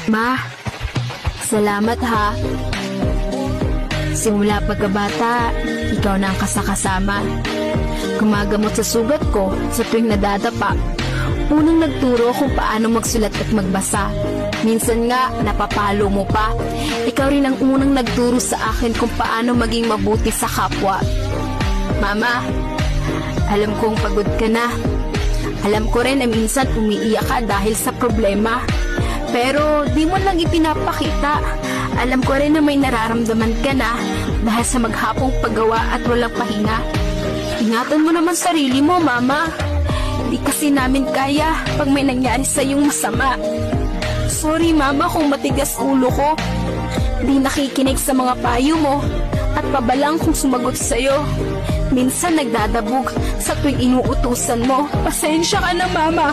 Ma, salamat ha. Simula pagkabata, ikaw na ang kasakasama. Gumagamot sa sugat ko sa tuwing nadadapa. Unang nagturo kung paano magsulat at magbasa. Minsan nga, napapalo mo pa. Ikaw rin ang unang nagturo sa akin kung paano maging mabuti sa kapwa. Mama, alam kong pagod ka na. Alam ko rin na minsan umiiyak ka dahil sa problema. Pero di mo lang ipinapakita. Alam ko rin na may nararamdaman ka na dahil sa maghapong paggawa at walang pahinga. Ingatan mo naman sarili mo, Mama. Di kasi namin kaya pag may nangyari sa iyong masama. Sorry, Mama, kung matigas ulo ko. Di nakikinig sa mga payo mo at pabalang kung sumagot sa'yo. Minsan nagdadabog sa tuwing inuutusan mo. Pasensya ka na, Mama.